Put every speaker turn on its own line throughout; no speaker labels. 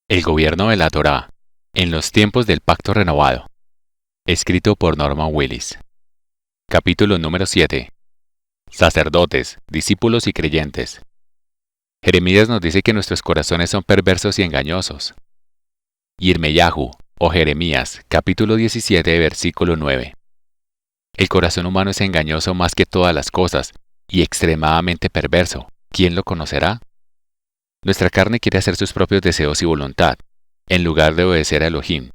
El gobierno de la Torá en los tiempos del Pacto Renovado. Escrito por Norman Willis. Capítulo número 7. Sacerdotes, discípulos y creyentes. Jeremías nos dice que nuestros corazones son perversos y engañosos. Yirmeyahu, o Jeremías, capítulo 17, versículo 9. El corazón humano es engañoso más que todas las cosas y extremadamente perverso. ¿Quién lo conocerá? Nuestra carne quiere hacer sus propios deseos y voluntad, en lugar de obedecer a Elohim.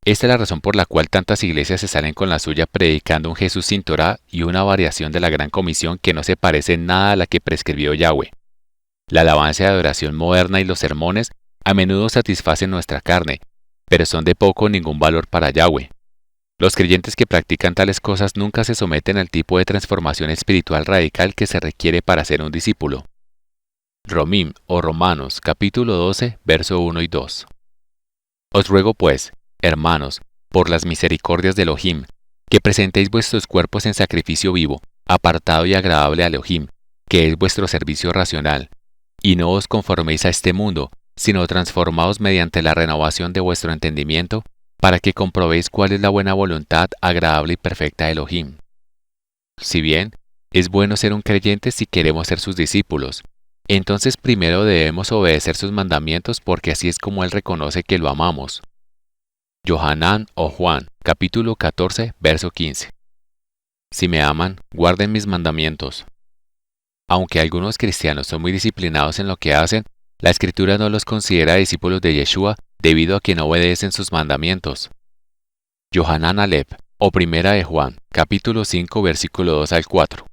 Esta es la razón por la cual tantas iglesias se salen con la suya predicando un Jesús sin Torá y una variación de la Gran Comisión que no se parece en nada a la que prescribió Yahweh. La alabanza y adoración moderna y los sermones a menudo satisfacen nuestra carne, pero son de poco o ningún valor para Yahweh. Los creyentes que practican tales cosas nunca se someten al tipo de transformación espiritual radical que se requiere para ser un discípulo. Romim o Romanos, capítulo 12, verso 1 y 2. Os ruego pues, hermanos, por las misericordias de Elohim, que presentéis vuestros cuerpos en sacrificio vivo, apartado y agradable a Elohim, que es vuestro servicio racional, y no os conforméis a este mundo, sino transformaos mediante la renovación de vuestro entendimiento, para que comprobéis cuál es la buena voluntad agradable y perfecta de Elohim. Si bien, es bueno ser un creyente si queremos ser sus discípulos, entonces primero debemos obedecer sus mandamientos porque así es como Él reconoce que lo amamos. Yohanan o Juan, capítulo 14, verso 15. Si me aman, guarden mis mandamientos. Aunque algunos cristianos son muy disciplinados en lo que hacen, la Escritura no los considera discípulos de Yeshua debido a que no obedecen sus mandamientos. Yohanan Alep, o Primera de Juan, capítulo 5, versículo 2 al 4.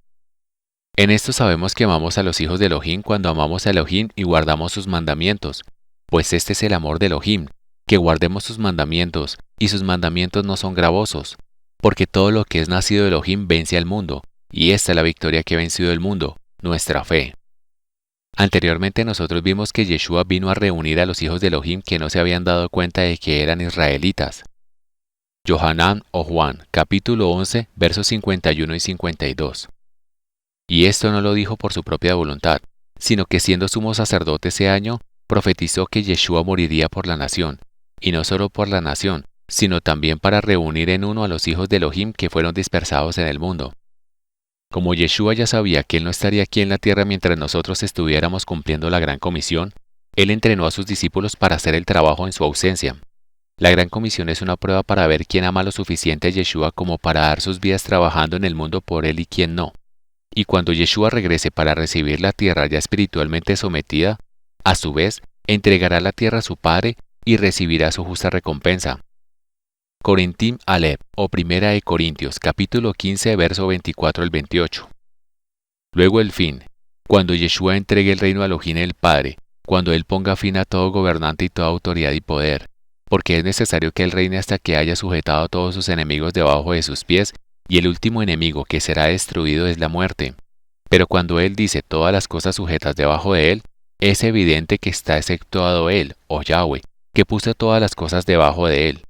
En esto sabemos que amamos a los hijos de Elohim cuando amamos a Elohim y guardamos sus mandamientos, pues este es el amor de Elohim, que guardemos sus mandamientos, y sus mandamientos no son gravosos, porque todo lo que es nacido de Elohim vence al mundo, y esta es la victoria que ha vencido el mundo, nuestra fe. Anteriormente nosotros vimos que Yeshua vino a reunir a los hijos de Elohim que no se habían dado cuenta de que eran israelitas. Yohanan o Juan, capítulo 11, versos 51 y 52. Y esto no lo dijo por su propia voluntad, sino que siendo sumo sacerdote ese año, profetizó que Yeshua moriría por la nación, y no solo por la nación, sino también para reunir en uno a los hijos de Elohim que fueron dispersados en el mundo. Como Yeshua ya sabía que Él no estaría aquí en la tierra mientras nosotros estuviéramos cumpliendo la Gran Comisión, Él entrenó a sus discípulos para hacer el trabajo en su ausencia. La Gran Comisión es una prueba para ver quién ama lo suficiente a Yeshua como para dar sus vidas trabajando en el mundo por Él y quién no. Y cuando Yeshua regrese para recibir la tierra ya espiritualmente sometida, a su vez, entregará la tierra a su Padre y recibirá su justa recompensa. Corintim Alep, o Primera de Corintios, capítulo 15, verso 24 al 28. Luego el fin, cuando Yeshua entregue el reino a Elohim el Padre, cuando Él ponga fin a todo gobernante y toda autoridad y poder, porque es necesario que Él reine hasta que haya sujetado a todos sus enemigos debajo de sus pies, y el último enemigo que será destruido es la muerte. Pero cuando Él dice todas las cosas sujetas debajo de Él, es evidente que está exceptuado Él, o Yahweh, que puso todas las cosas debajo de Él.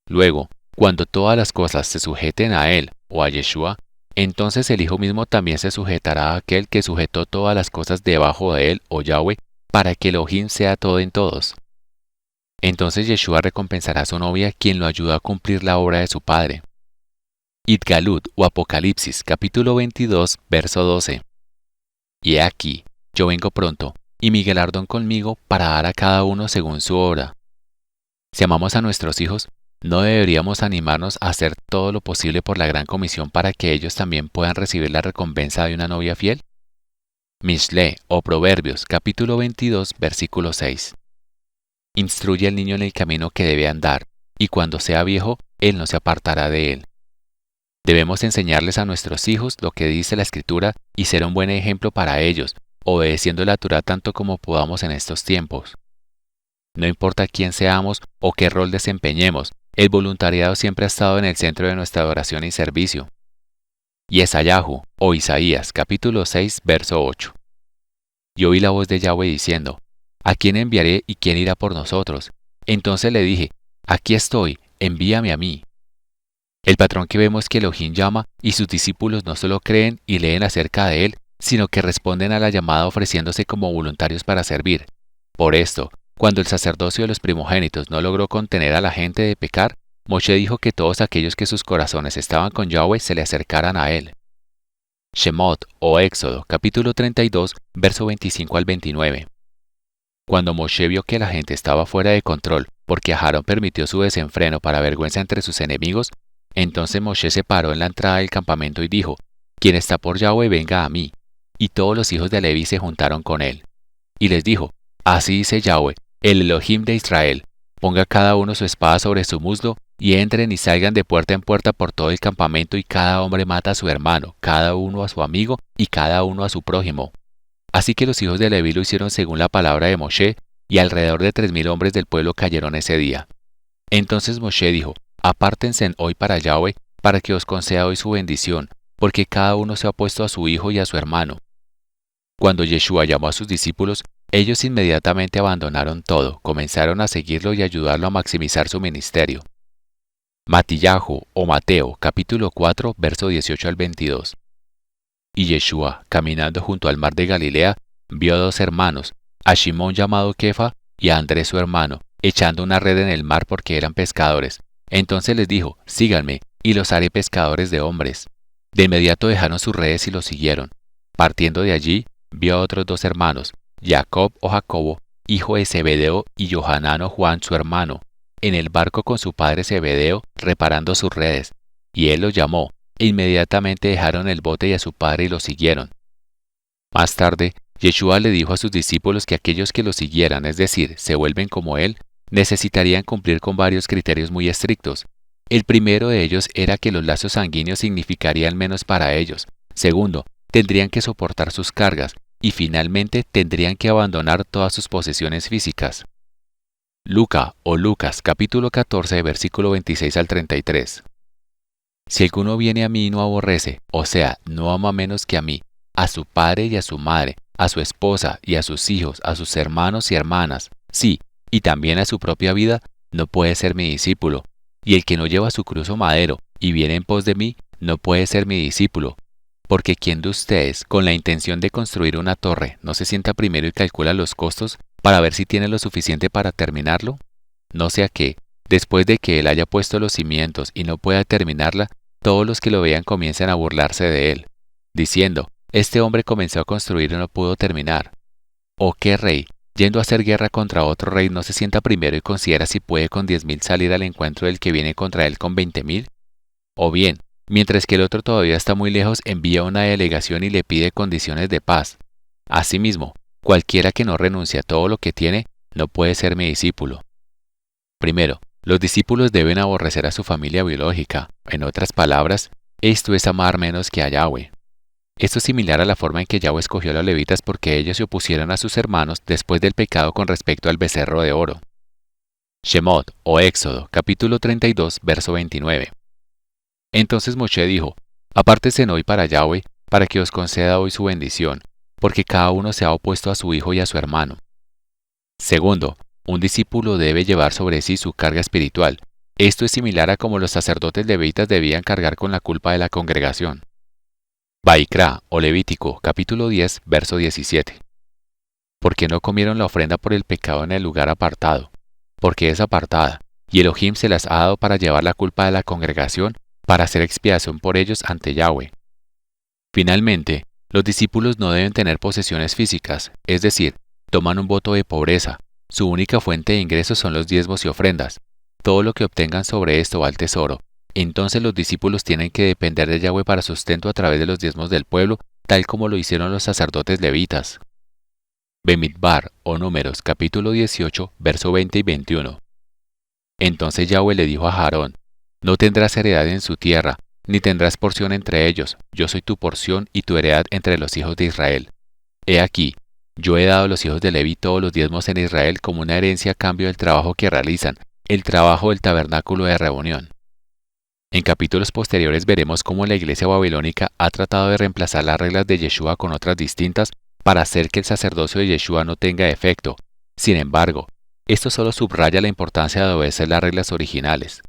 Luego, cuando todas las cosas se sujeten a Él, o a Yeshua, entonces el Hijo mismo también se sujetará a aquel que sujetó todas las cosas debajo de Él, o Yahweh, para que Elohim sea todo en todos. Entonces Yeshua recompensará a su novia quien lo ayuda a cumplir la obra de su Padre. Itgalut o Apocalipsis, capítulo 22, verso 12. Y he aquí, yo vengo pronto, y mi galardón conmigo para dar a cada uno según su obra. Si amamos a nuestros hijos, ¿no deberíamos animarnos a hacer todo lo posible por la Gran Comisión para que ellos también puedan recibir la recompensa de una novia fiel? Mishle o Proverbios, capítulo 22, versículo 6. Instruye al niño en el camino que debe andar, y cuando sea viejo, él no se apartará de él. Debemos enseñarles a nuestros hijos lo que dice la Escritura y ser un buen ejemplo para ellos, obedeciendo la Torá tanto como podamos en estos tiempos. No importa quién seamos o qué rol desempeñemos, el voluntariado siempre ha estado en el centro de nuestra adoración y servicio. Yesayahu, o Isaías, capítulo 6, verso 8. Y oí la voz de Yahweh diciendo, ¿a quién enviaré y quién irá por nosotros? Entonces le dije, aquí estoy, envíame a mí. El patrón que vemos que Elohim llama y sus discípulos no solo creen y leen acerca de él, sino que responden a la llamada ofreciéndose como voluntarios para servir. Por esto, cuando el sacerdocio de los primogénitos no logró contener a la gente de pecar, Moshe dijo que todos aquellos que sus corazones estaban con Yahweh se le acercaran a él. Shemot o Éxodo, capítulo 32, verso 25 al 29. Cuando Moshe vio que la gente estaba fuera de control porque Aarón permitió su desenfreno para vergüenza entre sus enemigos, entonces Moshe se paró en la entrada del campamento y dijo: «Quien está por Yahweh, venga a mí». Y todos los hijos de Leví se juntaron con él. Y les dijo: «Así dice Yahweh, el Elohim de Israel: ponga cada uno su espada sobre su muslo, y entren y salgan de puerta en puerta por todo el campamento, y cada hombre mata a su hermano, cada uno a su amigo, y cada uno a su prójimo». Así que los hijos de Leví lo hicieron según la palabra de Moshe, y alrededor de 3000 hombres del pueblo cayeron ese día. Entonces Moshe dijo: «Apártense hoy para Yahweh, para que os conceda hoy su bendición, porque cada uno se ha opuesto a su hijo y a su hermano». Cuando Yeshua llamó a sus discípulos, ellos inmediatamente abandonaron todo, comenzaron a seguirlo y ayudarlo a maximizar su ministerio. Matillahu o Mateo, capítulo 4, verso 18 al 22. Y Yeshua, caminando junto al mar de Galilea, vio a dos hermanos, a Simón llamado Kefa y a Andrés su hermano, echando una red en el mar porque eran pescadores. Entonces les dijo: «Síganme, y los haré pescadores de hombres». De inmediato dejaron sus redes y lo siguieron. Partiendo de allí, vio a otros dos hermanos, Jacob o Jacobo, hijo de Zebedeo, y Johanán o Juan su hermano, en el barco con su padre Zebedeo, reparando sus redes. Y él los llamó, e inmediatamente dejaron el bote y a su padre y lo siguieron. Más tarde, Yeshua le dijo a sus discípulos que aquellos que lo siguieran, es decir, se vuelven como él, necesitarían cumplir con varios criterios muy estrictos. El primero de ellos era que los lazos sanguíneos significarían menos para ellos. Segundo, tendrían que soportar sus cargas. Y finalmente tendrían que abandonar todas sus posesiones físicas. Lucas, capítulo 14, versículo 26 al 33. Si alguno viene a mí y no aborrece, o sea, no ama menos que a mí, a su padre y a su madre, a su esposa y a sus hijos, a sus hermanos y hermanas, sí, y también a su propia vida, no puede ser mi discípulo. Y el que no lleva su cruz o madero y viene en pos de mí, no puede ser mi discípulo. Porque ¿quién de ustedes, con la intención de construir una torre, no se sienta primero y calcula los costos para ver si tiene lo suficiente para terminarlo? No sea que, después de que él haya puesto los cimientos y no pueda terminarla, todos los que lo vean comiencen a burlarse de él, diciendo: «Este hombre comenzó a construir y no pudo terminar». ¿O qué rey, yendo a hacer guerra contra otro rey, no se sienta primero y considera si puede con 10.000 salir al encuentro del que viene contra él con 20.000? O bien, mientras que el otro todavía está muy lejos, envía una delegación y le pide condiciones de paz. Asimismo, cualquiera que no renuncie a todo lo que tiene, no puede ser mi discípulo. Primero, los discípulos deben aborrecer a su familia biológica. En otras palabras, esto es amar menos que a Yahweh. Esto es similar a la forma en que Yahweh escogió a los levitas porque ellos se opusieron a sus hermanos después del pecado con respecto al becerro de oro. Shemot o Éxodo, capítulo 32, verso 29. Entonces Moshe dijo: «Apártense hoy para Yahweh, para que os conceda hoy su bendición, porque cada uno se ha opuesto a su hijo y a su hermano». Segundo, un discípulo debe llevar sobre sí su carga espiritual. Esto es similar a como los sacerdotes levitas debían cargar con la culpa de la congregación. Vaikra o Levítico, capítulo 10, verso 17. Porque no comieron la ofrenda por el pecado en el lugar apartado, porque es apartada, y Elohim se las ha dado para llevar la culpa de la congregación, para hacer expiación por ellos ante Yahweh. Finalmente, los discípulos no deben tener posesiones físicas, es decir, toman un voto de pobreza. Su única fuente de ingresos son los diezmos y ofrendas. Todo lo que obtengan sobre esto va al tesoro. Entonces los discípulos tienen que depender de Yahweh para sustento a través de los diezmos del pueblo, tal como lo hicieron los sacerdotes levitas. Bemidbar o Números, capítulo 18, verso 20 y 21. Entonces Yahweh le dijo a Aarón: «No tendrás heredad en su tierra, ni tendrás porción entre ellos. Yo soy tu porción y tu heredad entre los hijos de Israel. He aquí, yo he dado a los hijos de Leví todos los diezmos en Israel como una herencia a cambio del trabajo que realizan, el trabajo del tabernáculo de reunión». En capítulos posteriores veremos cómo la iglesia babilónica ha tratado de reemplazar las reglas de Yeshua con otras distintas para hacer que el sacerdocio de Yeshua no tenga efecto. Sin embargo, esto solo subraya la importancia de obedecer las reglas originales.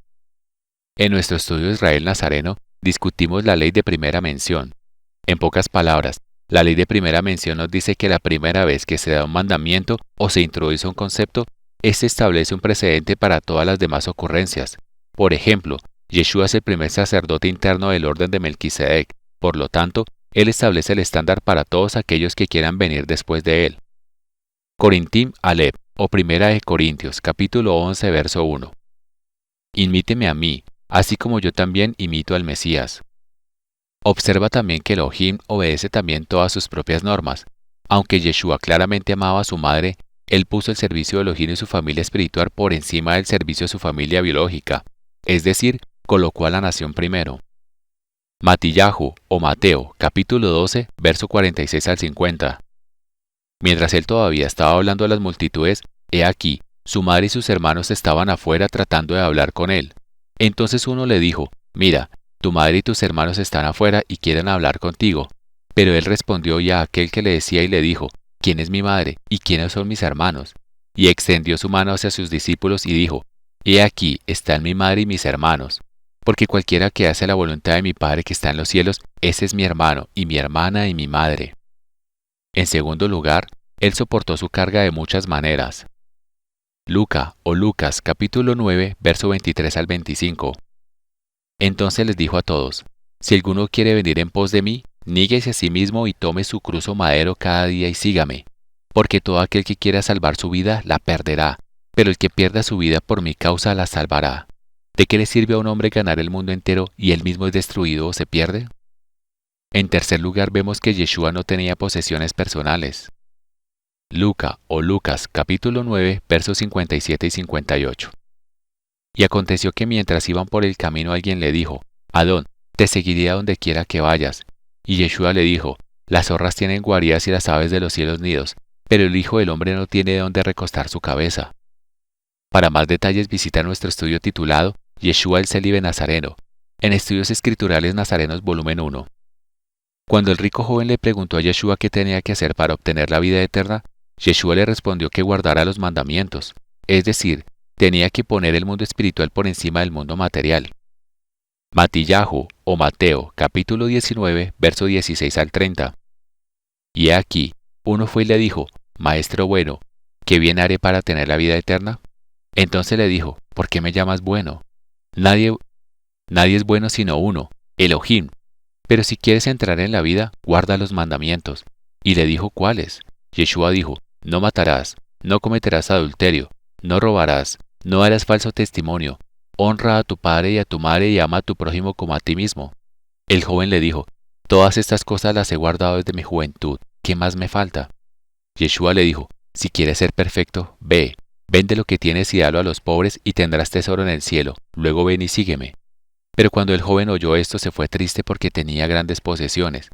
En nuestro estudio de Israel Nazareno discutimos la ley de primera mención. En pocas palabras, la ley de primera mención nos dice que la primera vez que se da un mandamiento o se introduce un concepto, éste establece un precedente para todas las demás ocurrencias. Por ejemplo, Yeshua es el primer sacerdote interno del orden de Melquisedec, por lo tanto, él establece el estándar para todos aquellos que quieran venir después de él. Corintim Alep, o Primera de Corintios, capítulo 11, verso 1. Imíteme a mí, así como yo también imito al Mesías. Observa también que Elohim obedece también todas sus propias normas. Aunque Yeshua claramente amaba a su madre, él puso el servicio de Elohim y su familia espiritual por encima del servicio de su familia biológica, es decir, colocó a la nación primero. Matillahu, o Mateo, capítulo 12, verso 46 al 50. Mientras él todavía estaba hablando a las multitudes, he aquí, su madre y sus hermanos estaban afuera tratando de hablar con él. Entonces uno le dijo, mira, tu madre y tus hermanos están afuera y quieren hablar contigo. Pero él respondió ya a aquel que le decía y le dijo, ¿quién es mi madre y quiénes son mis hermanos? Y extendió su mano hacia sus discípulos y dijo, he aquí están mi madre y mis hermanos. Porque cualquiera que hace la voluntad de mi Padre que está en los cielos, ese es mi hermano y mi hermana y mi madre. En segundo lugar, él soportó su carga de muchas maneras. Lucas capítulo 9, verso 23 al 25. Entonces les dijo a todos, si alguno quiere venir en pos de mí, níguese a sí mismo y tome su cruz o madero cada día y sígame. Porque todo aquel que quiera salvar su vida, la perderá, pero el que pierda su vida por mi causa la salvará. ¿De qué le sirve a un hombre ganar el mundo entero y él mismo es destruido o se pierde? En tercer lugar vemos que Yeshua no tenía posesiones personales. Lucas capítulo 9, versos 57 y 58. Y aconteció que mientras iban por el camino alguien le dijo, Adón, te seguiré a donde quiera que vayas. Y Yeshua le dijo, las zorras tienen guaridas y las aves de los cielos nidos, pero el Hijo del Hombre no tiene dónde recostar su cabeza. Para más detalles visita nuestro estudio titulado Yeshua el Célibe Nazareno, en Estudios Escriturales Nazarenos volumen 1. Cuando el rico joven le preguntó a Yeshua qué tenía que hacer para obtener la vida eterna, Yeshua le respondió que guardara los mandamientos, es decir, tenía que poner el mundo espiritual por encima del mundo material. Matillahu, o Mateo, capítulo 19, verso 16 al 30. Y he aquí, uno fue y le dijo, Maestro bueno, ¿qué bien haré para tener la vida eterna? Entonces le dijo, ¿por qué me llamas bueno? Nadie es bueno sino uno, Elohim. Pero si quieres entrar en la vida, guarda los mandamientos. Y le dijo, ¿cuáles? Yeshua dijo, no matarás, no cometerás adulterio, no robarás, no harás falso testimonio, honra a tu padre y a tu madre y ama a tu prójimo como a ti mismo. El joven le dijo, todas estas cosas las he guardado desde mi juventud, ¿qué más me falta? Yeshua le dijo, si quieres ser perfecto, ve, vende lo que tienes y dalo a los pobres y tendrás tesoro en el cielo, luego ven y sígueme. Pero cuando el joven oyó esto se fue triste porque tenía grandes posesiones.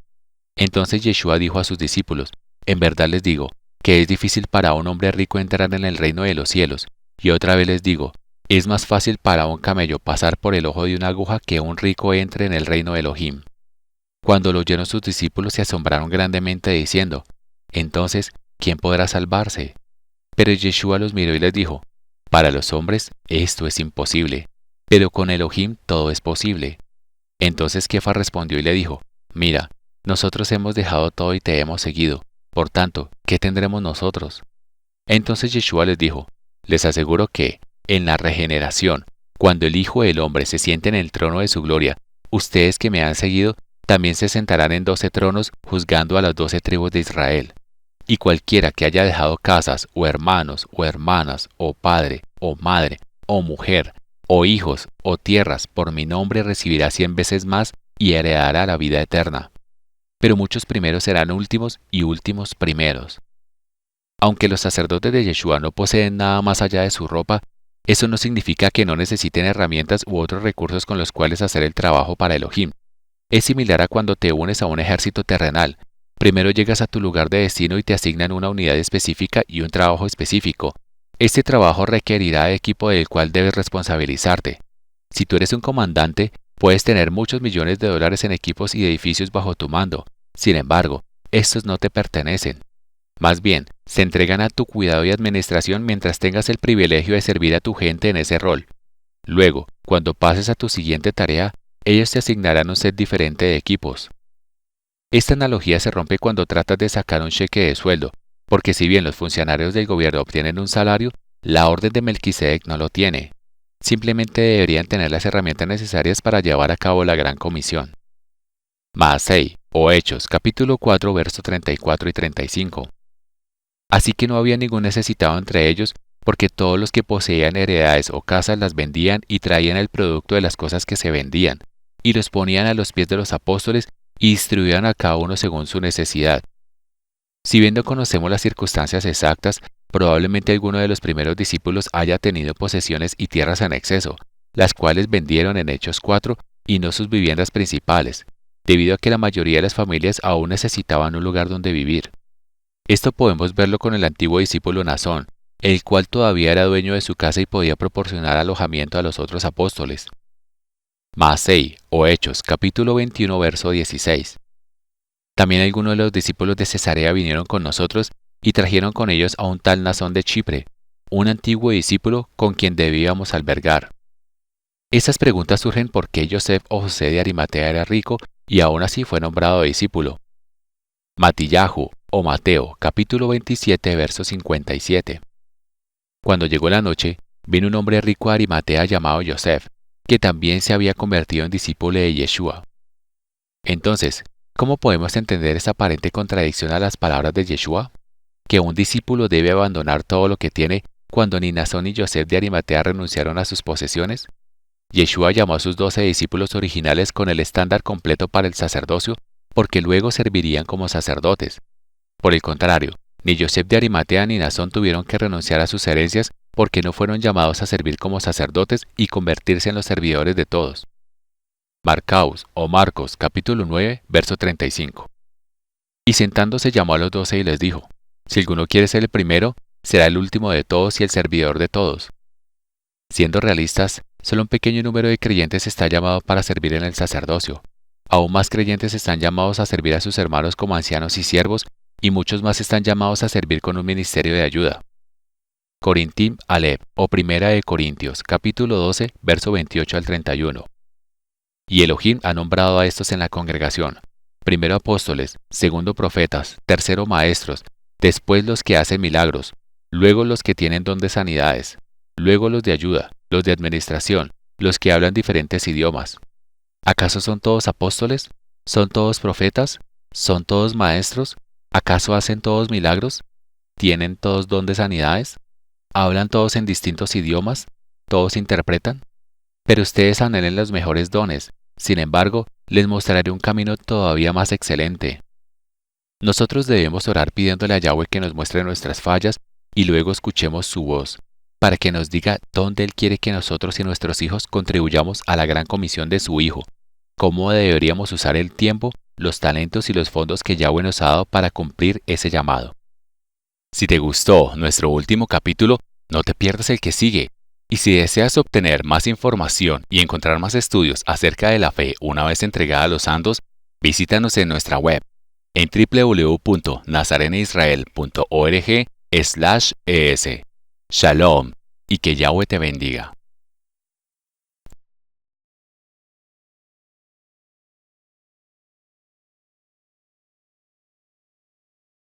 Entonces Yeshua dijo a sus discípulos, en verdad les digo, que es difícil para un hombre rico entrar en el reino de los cielos, y otra vez les digo, es más fácil para un camello pasar por el ojo de una aguja que un rico entre en el reino de Elohim. Cuando lo oyeron sus discípulos se asombraron grandemente diciendo, entonces, ¿quién podrá salvarse? Pero Yeshua los miró y les dijo, para los hombres esto es imposible, pero con Elohim todo es posible. Entonces Kefa respondió y le dijo, mira, nosotros hemos dejado todo y te hemos seguido, por tanto, ¿qué tendremos nosotros? Entonces Yeshua les dijo, les aseguro que, en la regeneración, cuando el Hijo del Hombre se siente en el trono de su gloria, ustedes que me han seguido, también se sentarán en 12 tronos juzgando a las 12 tribus de Israel. Y cualquiera que haya dejado casas, o hermanos, o hermanas, o padre, o madre, o mujer, o hijos, o tierras, por mi nombre recibirá 100 veces más y heredará la vida eterna. Pero muchos primeros serán últimos y últimos primeros. Aunque los sacerdotes de Yeshua no poseen nada más allá de su ropa, eso no significa que no necesiten herramientas u otros recursos con los cuales hacer el trabajo para Elohim. Es similar a cuando te unes a un ejército terrenal. Primero llegas a tu lugar de destino y te asignan una unidad específica y un trabajo específico. Este trabajo requerirá de equipo del cual debes responsabilizarte. Si tú eres un comandante, puedes tener muchos millones de dólares en equipos y edificios bajo tu mando. Sin embargo, estos no te pertenecen. Más bien, se entregan a tu cuidado y administración mientras tengas el privilegio de servir a tu gente en ese rol. Luego, cuando pases a tu siguiente tarea, ellos te asignarán un set diferente de equipos. Esta analogía se rompe cuando tratas de sacar un cheque de sueldo, porque si bien los funcionarios del gobierno obtienen un salario, la orden de Melquisedec no lo tiene. Simplemente deberían tener las herramientas necesarias para llevar a cabo la gran comisión. Maasei, o Hechos, capítulo 4, versos 34 y 35. Así que no había ningún necesitado entre ellos, porque todos los que poseían heredades o casas las vendían y traían el producto de las cosas que se vendían, y los ponían a los pies de los apóstoles y distribuían a cada uno según su necesidad. Si bien no conocemos las circunstancias exactas, probablemente alguno de los primeros discípulos haya tenido posesiones y tierras en exceso, las cuales vendieron en Hechos 4 y no sus viviendas principales, debido a que la mayoría de las familias aún necesitaban un lugar donde vivir. Esto podemos verlo con el antiguo discípulo Naasón, el cual todavía era dueño de su casa y podía proporcionar alojamiento a los otros apóstoles. Maasei, o Hechos, capítulo 21, verso 16. También algunos de los discípulos de Cesarea vinieron con nosotros y trajeron con ellos a un tal Naasón de Chipre, un antiguo discípulo con quien debíamos albergar. Estas preguntas surgen porque Joseph o José de Arimatea era rico y aún así fue nombrado discípulo. Matillahu, o Mateo, capítulo 27, verso 57. Cuando llegó la noche, vino un hombre rico de Arimatea llamado Joseph, que también se había convertido en discípulo de Yeshua. Entonces, ¿cómo podemos entender esta aparente contradicción a las palabras de Yeshua? Que un discípulo debe abandonar todo lo que tiene cuando ni Naasón ni Joseph de Arimatea renunciaron a sus posesiones. Yeshua llamó a sus 12 discípulos originales con el estándar completo para el sacerdocio, porque luego servirían como sacerdotes. Por el contrario, ni Joseph de Arimatea ni Naasón tuvieron que renunciar a sus herencias porque no fueron llamados a servir como sacerdotes y convertirse en los servidores de todos. Marcaos, o Marcos, capítulo 9, verso 35. Y sentándose llamó a los 12 y les dijo: Si alguno quiere ser el primero, será el último de todos y el servidor de todos. Siendo realistas, solo un pequeño número de creyentes está llamado para servir en el sacerdocio. Aún más creyentes están llamados a servir a sus hermanos como ancianos y siervos, y muchos más están llamados a servir con un ministerio de ayuda. Corintim Alep, o Primera de Corintios, capítulo 12, verso 28 al 31. Y Elohim ha nombrado a estos en la congregación: primero apóstoles, segundo profetas, tercero maestros, después los que hacen milagros, luego los que tienen don de sanidades, luego los de ayuda, los de administración, los que hablan diferentes idiomas. ¿Acaso son todos apóstoles? ¿Son todos profetas? ¿Son todos maestros? ¿Acaso hacen todos milagros? ¿Tienen todos don de sanidades? ¿Hablan todos en distintos idiomas? ¿Todos interpretan? Pero ustedes anhelen los mejores dones. Sin embargo, les mostraré un camino todavía más excelente. Nosotros debemos orar pidiéndole a Yahweh que nos muestre nuestras fallas y luego escuchemos su voz, para que nos diga dónde Él quiere que nosotros y nuestros hijos contribuyamos a la gran comisión de su Hijo, cómo deberíamos usar el tiempo, los talentos y los fondos que Yahweh nos ha dado para cumplir ese llamado. Si te gustó nuestro último capítulo, no te pierdas el que sigue. Y si deseas obtener más información y encontrar más estudios acerca de la fe una vez entregada a los santos, visítanos en nuestra web en www.nazareneisrael.org/es. Shalom y que Yahweh te bendiga.